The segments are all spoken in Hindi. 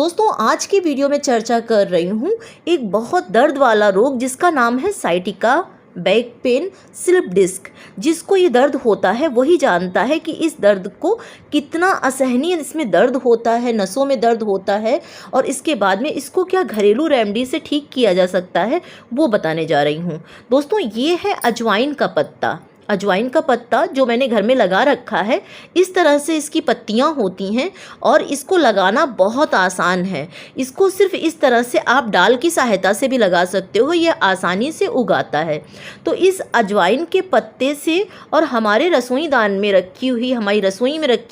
दोस्तों आज की वीडियो में चर्चा कर रही हूँ एक बहुत दर्द वाला रोग जिसका नाम है sciatica back pain slip disc. जिसको ये दर्द होता है वही जानता है कि इस दर्द को कितना असहनीय इसमें दर्द होता है, नसों में दर्द होता है और इसके बाद में इसको क्या घरेलू रेमेडी से ठीक किया जा सकता है वो बताने जा रही हूँ। दोस्तों ये है अजवाइन का पत्ता। अजवाइन का पत्ता जो मैंने घर में लगा रखा है, इस तरह से इसकी पत्तियां होती हैं और इसको लगाना बहुत आसान है। इसको सिर्फ इस तरह से आप डाल की सहायता से भी लगा सकते हो, यह आसानी से उगाता है। तो इस अजवाइन के पत्ते से और हमारी रसोई में रखी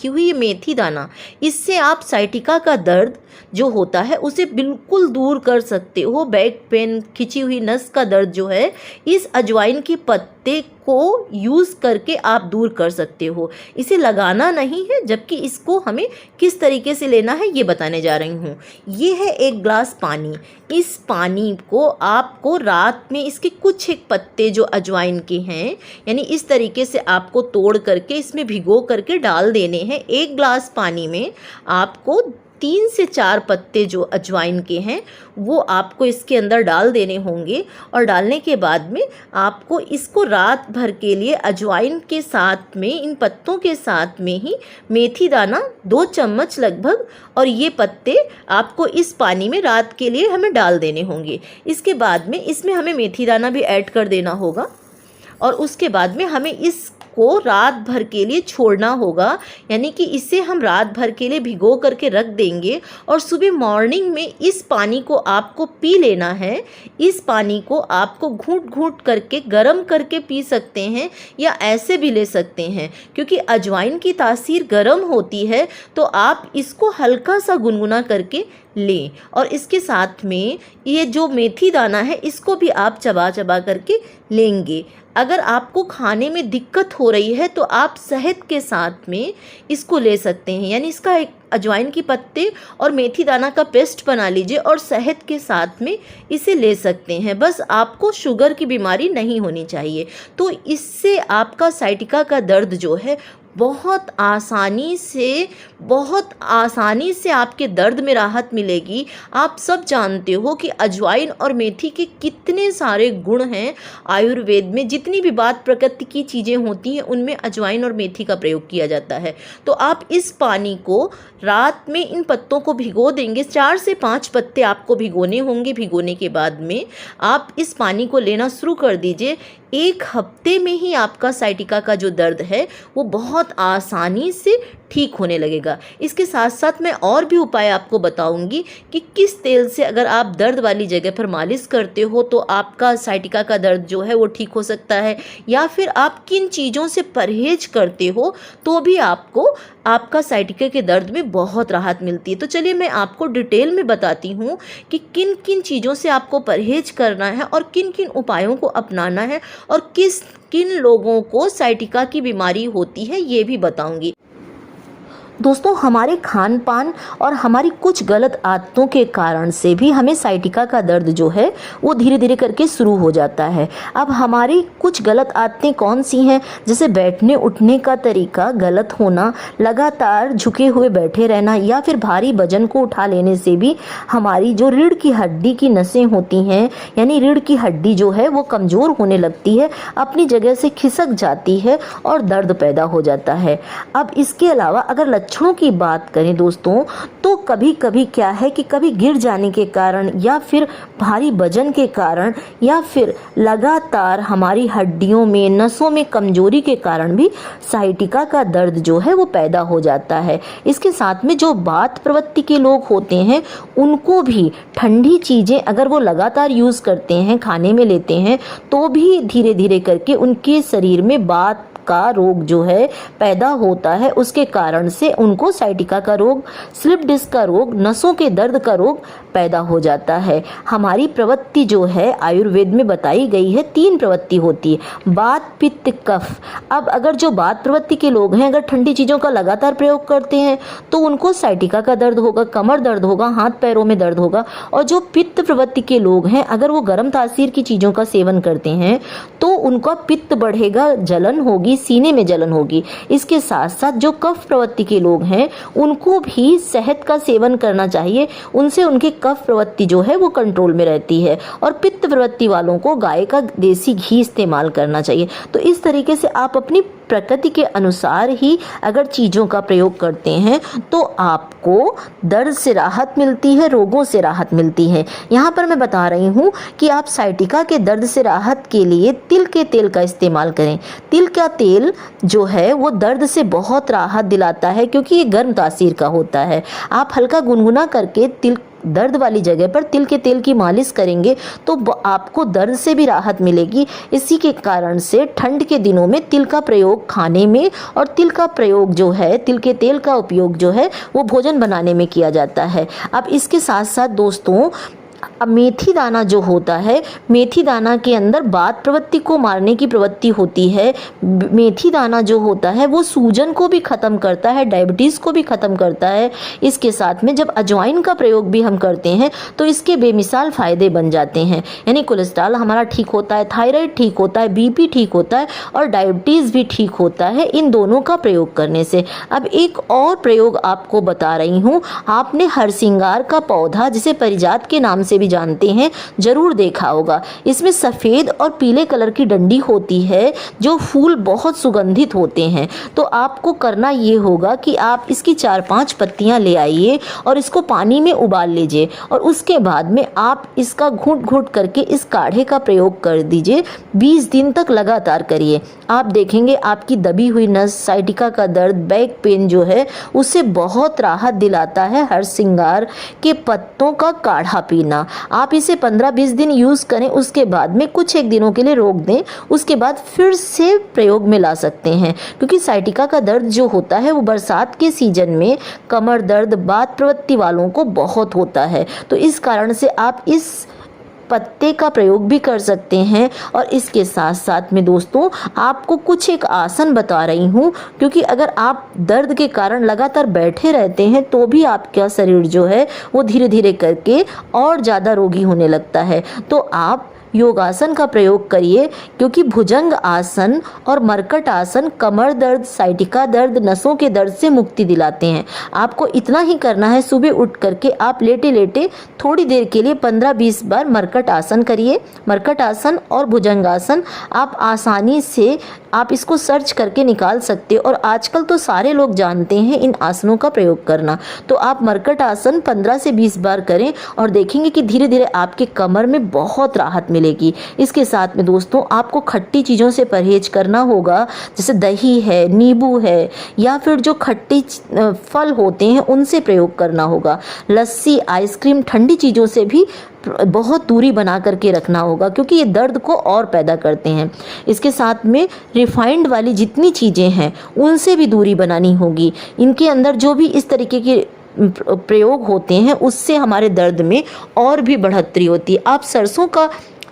हुई ये मेथी दाना, इससे आप साइटिका का दर्द जो होता है उसे बिल्कुल दूर कर सकते हो। बैक पेन, खिंची हुई नस का दर्द जो है इस अजवाइन के पत्ते को यूज़ करके आप दूर कर सकते हो। इसे लगाना नहीं है, जबकि इसको हमें किस तरीके से लेना है ये बताने जा रही हूँ। ये है 1 ग्लास पानी। इस पानी को आपको रात में इसके कुछ एक पत्ते जो अजवाइन के हैं, यानी इस तरीके से आपको तोड़ करके इसमें भिगो करके डाल देने हैं। 1 ग्लास पानी में आपको 3 से 4 पत्ते जो अजवाइन के हैं वो आपको इसके अंदर डाल देने होंगे। और डालने के बाद में आपको इसको रात भर के लिए अजवाइन के साथ में, इन पत्तों के साथ में ही मेथी दाना 2 चम्मच लगभग, और ये पत्ते आपको इस पानी में रात के लिए हमें डाल देने होंगे। इसके बाद में इसमें हमें मेथी दाना भी ऐड कर देना होगा और उसके बाद में हमें इसको रात भर के लिए छोड़ना होगा। यानी कि इसे हम रात भर के लिए भिगो करके रख देंगे और सुबह मॉर्निंग में इस पानी को आपको पी लेना है। इस पानी को आपको घूंट घूंट करके गर्म करके पी सकते हैं या ऐसे भी ले सकते हैं, क्योंकि अजवाइन की तासीर गर्म होती है। तो आप इसको हल्का सा गुनगुना करके लें और इसके साथ में ये जो मेथी दाना है इसको भी आप चबा चबा करके लेंगे। अगर आपको खाने में दिक्कत हो रही है तो आप शहद के साथ में इसको ले सकते हैं, यानी इसका एक अजवाइन की पत्ते और मेथी दाना का पेस्ट बना लीजिए और शहद के साथ में इसे ले सकते हैं। बस आपको शुगर की बीमारी नहीं होनी चाहिए। तो इससे आपका साइटिका का दर्द जो है बहुत आसानी से आपके दर्द में राहत मिलेगी। आप सब जानते हो कि अजवाइन और मेथी के कितने सारे गुण हैं। आयुर्वेद में जितनी भी बात प्रकृति की चीज़ें होती हैं उनमें अजवाइन और मेथी का प्रयोग किया जाता है। तो आप इस पानी को रात में इन पत्तों को भिगो देंगे। 4 से 5 पत्ते आपको भिगोने होंगे। भिगोने के बाद में आप इस पानी को लेना शुरू कर दीजिए। 1 हफ्ते में ही आपका साइटिका का जो दर्द है वो बहुत आसानी से ठीक होने लगेगा। इसके साथ साथ मैं और भी उपाय आपको बताऊंगी कि किस तेल से अगर आप दर्द वाली जगह पर मालिश करते हो तो आपका साइटिका का दर्द जो है वो ठीक हो सकता है, या फिर आप किन चीज़ों से परहेज करते हो तो भी आपको आपका साइटिका के दर्द में बहुत राहत मिलती है। तो चलिए मैं आपको डिटेल में बताती हूँ कि किन किन चीज़ों से आपको परहेज करना है और किन किन उपायों को अपनाना है और किन लोगों को साइटिका की बीमारी होती है ये भी बताऊंगी। दोस्तों हमारे खान पान और हमारी कुछ गलत आदतों के कारण से भी हमें साइटिका का दर्द जो है वो धीरे धीरे करके शुरू हो जाता है। अब हमारी कुछ गलत आदतें कौन सी हैं? जैसे बैठने उठने का तरीका गलत होना, लगातार झुके हुए बैठे रहना, या फिर भारी वजन को उठा लेने से भी हमारी जो रीढ़ की हड्डी की नसें होती हैं, यानी रीढ़ की हड्डी जो है वो कमज़ोर होने लगती है, अपनी जगह से खिसक जाती है और दर्द पैदा हो जाता है। अब इसके अलावा अगर लक्षणों की बात करें दोस्तों, तो कभी कभी क्या है कि कभी गिर जाने के कारण या फिर भारी वजन के कारण या फिर लगातार हमारी हड्डियों में, नसों में कमजोरी के कारण भी साइटिका का दर्द जो है वो पैदा हो जाता है। इसके साथ में जो वात प्रवृत्ति के लोग होते हैं उनको भी ठंडी चीज़ें अगर वो लगातार यूज़ करते हैं, खाने में लेते हैं, तो भी धीरे धीरे करके उनके शरीर में वात का रोग जो है पैदा होता है। उसके कारण से उनको साइटिका का रोग, स्लिप डिस्क का रोग, नसों के दर्द का रोग पैदा हो जाता है। हमारी प्रवृत्ति जो है आयुर्वेद में बताई गई है, 3 प्रवृत्ति होती है, वात, पित्त, कफ। अब अगर जो वात प्रवृत्ति के लोग हैं अगर ठंडी चीज़ों का लगातार प्रयोग करते हैं तो उनको साइटिका का दर्द होगा, कमर दर्द होगा, हाथ पैरों में दर्द होगा। और जो पित्त प्रवृत्ति के लोग हैं अगर वो गर्म तासीर की चीज़ों का सेवन करते हैं तो उनका पित्त बढ़ेगा, जलन होगी, सीने में जलन होगी। इसके साथ साथ जो कफ प्रवृत्ति के लोग हैं उनको भी शहद का सेवन करना चाहिए, उनसे उनकी कफ प्रवृत्ति जो है वो कंट्रोल में रहती है। और पित्त प्रवृत्ति वालों को गाय का देसी घी इस्तेमाल करना चाहिए। तो इस तरीके से आप अपनी प्रकृति के अनुसार ही अगर चीज़ों का प्रयोग करते हैं तो आपको दर्द से राहत मिलती है, रोगों से राहत मिलती है। यहाँ पर मैं बता रही हूँ कि आप साइटिका के दर्द से राहत के लिए तिल के तेल का इस्तेमाल करें। तिल का तेल जो है वो दर्द से बहुत राहत दिलाता है क्योंकि ये गर्म तासीर का होता है। आप हल्का गुनगुना करके दर्द वाली जगह पर तिल के तेल की मालिश करेंगे तो आपको दर्द से भी राहत मिलेगी। इसी के कारण से ठंड के दिनों में तिल का प्रयोग खाने में और तिल का प्रयोग जो है, तिल के तेल का उपयोग जो है वो भोजन बनाने में किया जाता है। अब इसके साथ साथ दोस्तों, अब मेथी दाना जो होता है, मेथी दाना के अंदर वात प्रवृत्ति को मारने की प्रवृत्ति होती है। मेथी दाना जो होता है वो सूजन को भी ख़त्म करता है, डायबिटीज़ को भी ख़त्म करता है। इसके साथ में जब अजवाइन का प्रयोग भी हम करते हैं तो इसके बेमिसाल फ़ायदे बन जाते हैं। यानी कोलेस्ट्रॉल हमारा ठीक होता है, थायराइड ठीक होता है, बीपी ठीक होता है और डायबिटीज़ भी ठीक होता है इन दोनों का प्रयोग करने से। अब एक और प्रयोग आपको बता रही हूँ। आपने हरसिंगार का पौधा, जिसे परिजात के नाम से भी जानते हैं, जरूर देखा होगा। इसमें सफ़ेद और पीले कलर की डंडी होती है जो फूल बहुत सुगंधित होते हैं। तो आपको करना ये होगा कि आप इसकी 4-5 पत्तियां ले आइए और इसको पानी में उबाल लीजिए और उसके बाद में आप इसका घूंट घूंट करके इस काढ़े का प्रयोग कर दीजिए। 20 दिन तक लगातार करिए। आप देखेंगे आपकी दबी हुई नस, साइटिका का दर्द, बैक पेन जो है उससे बहुत राहत दिलाता है हरसिंगार के पत्तों का काढ़ा पीना। आप इसे 15-20 दिन यूज़ करें, उसके बाद में कुछ एक दिनों के लिए रोक दें, उसके बाद फिर से प्रयोग में ला सकते हैं। क्योंकि साइटिका का दर्द जो होता है वो बरसात के सीजन में कमर दर्द, वात प्रवृत्ति वालों को बहुत होता है। तो इस कारण से आप इस पत्ते का प्रयोग भी कर सकते हैं। और इसके साथ साथ में दोस्तों, आपको कुछ एक आसन बता रही हूँ, क्योंकि अगर आप दर्द के कारण लगातार बैठे रहते हैं तो भी आपका शरीर जो है वो धीरे धीरे करके और ज़्यादा रोगी होने लगता है। तो आप योगासन का प्रयोग करिए, क्योंकि भुजंग आसन और मरकट आसन कमर दर्द, साइटिका दर्द, नसों के दर्द से मुक्ति दिलाते हैं। आपको इतना ही करना है, सुबह उठ करके आप लेटे लेटे थोड़ी देर के लिए 15-20 बार मरकट आसन करिए। मरकट आसन और भुजंगासन आप आसानी से आप इसको सर्च करके निकाल सकते हो और आजकल तो सारे लोग जानते हैं इन आसनों का प्रयोग करना। तो आप मरकट आसन 15 से 20 बार करें और देखेंगे कि धीरे धीरे आपके कमर में बहुत राहत मिलेगी। इसके साथ में दोस्तों, आपको खट्टी चीज़ों से परहेज करना होगा, जैसे दही है, नींबू है, या फिर जो खट्टे फल होते हैं उनसे प्रयोग करना होगा। लस्सी, आइसक्रीम, ठंडी चीज़ों से भी बहुत दूरी बना करके रखना होगा, क्योंकि ये दर्द को और पैदा करते हैं। इसके साथ में रिफाइंड वाली जितनी चीज़ें हैं उनसे भी दूरी बनानी होगी। इनके अंदर जो भी इस तरीके के प्रयोग होते हैं उससे हमारे दर्द में और भी बढ़ोतरी होती है। आप सरसों का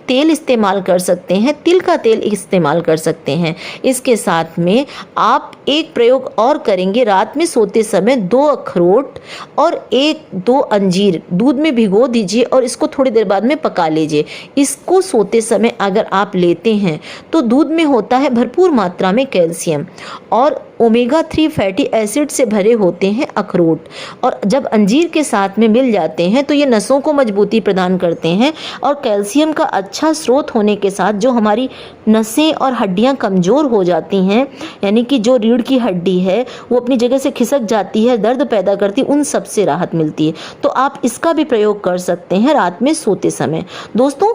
तेल इस्तेमाल कर सकते हैं, तिल का तेल इस्तेमाल कर सकते हैं। इसके साथ में आप एक प्रयोग और करेंगे, रात में सोते समय 2 अखरोट और 1-2 अंजीर दूध में भिगो दीजिए और इसको थोड़ी देर बाद में पका लीजिए। इसको सोते समय अगर आप लेते हैं तो दूध में होता है भरपूर मात्रा में कैल्शियम और ओमेगा 3 फैटी एसिड से भरे होते हैं अखरोट, और जब अंजीर के साथ में मिल जाते हैं तो ये नसों को मजबूती प्रदान करते हैं और कैल्शियम का अच्छा स्रोत होने के साथ जो हमारी नसें और हड्डियां कमज़ोर हो जाती हैं, यानी कि जो रीढ़ की हड्डी है वो अपनी जगह से खिसक जाती है, दर्द पैदा करती है, उन सब से राहत मिलती है। तो आप इसका भी प्रयोग कर सकते हैं रात में सोते समय। दोस्तों,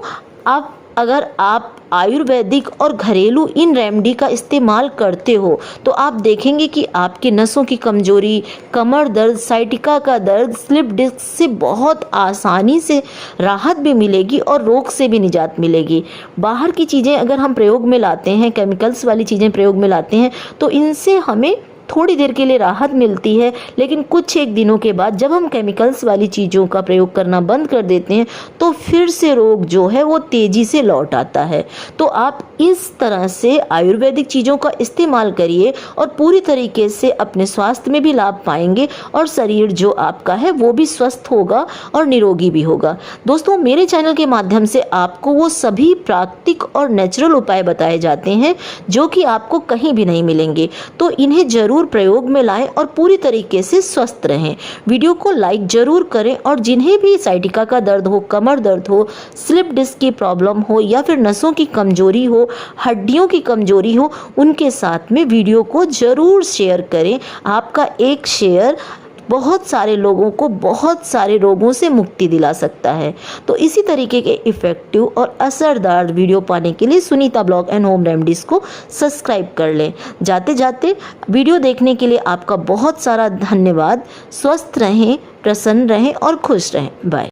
अगर आप आयुर्वेदिक और घरेलू इन रेमेडी का इस्तेमाल करते हो तो आप देखेंगे कि आपकी नसों की कमजोरी, कमर दर्द, साइटिका का दर्द, स्लिप डिस्क से बहुत आसानी से राहत भी मिलेगी और रोग से भी निजात मिलेगी। बाहर की चीज़ें अगर हम प्रयोग में लाते हैं, केमिकल्स वाली चीज़ें प्रयोग में लाते हैं, तो इनसे हमें थोड़ी देर के लिए राहत मिलती है, लेकिन कुछ एक दिनों के बाद जब हम केमिकल्स वाली चीज़ों का प्रयोग करना बंद कर देते हैं तो फिर से रोग जो है वो तेज़ी से लौट आता है। तो आप इस तरह से आयुर्वेदिक चीज़ों का इस्तेमाल करिए और पूरी तरीके से अपने स्वास्थ्य में भी लाभ पाएंगे और शरीर जो आपका है वो भी स्वस्थ होगा और निरोगी भी होगा। दोस्तों, मेरे चैनल के माध्यम से आपको वो सभी प्राकृतिक और नेचुरल उपाय बताए जाते हैं जो कि आपको कहीं भी नहीं मिलेंगे, तो इन्हें जरूर प्रयोग में लाएं और पूरी तरीके से स्वस्थ रहें। वीडियो को लाइक जरूर करें और जिन्हें भी साइटिका का दर्द हो, कमर दर्द हो, स्लिप डिस्क की प्रॉब्लम हो या फिर नसों की कमजोरी हो, हड्डियों की कमजोरी हो, उनके साथ में वीडियो को जरूर शेयर करें। आपका एक शेयर बहुत सारे लोगों को बहुत सारे रोगों से मुक्ति दिला सकता है। तो इसी तरीके के इफ़ेक्टिव और असरदार वीडियो पाने के लिए Sunita blog and home remedies को सब्सक्राइब कर लें। जाते जाते वीडियो देखने के लिए आपका बहुत सारा धन्यवाद। स्वस्थ रहें, प्रसन्न रहें और खुश रहें। बाय।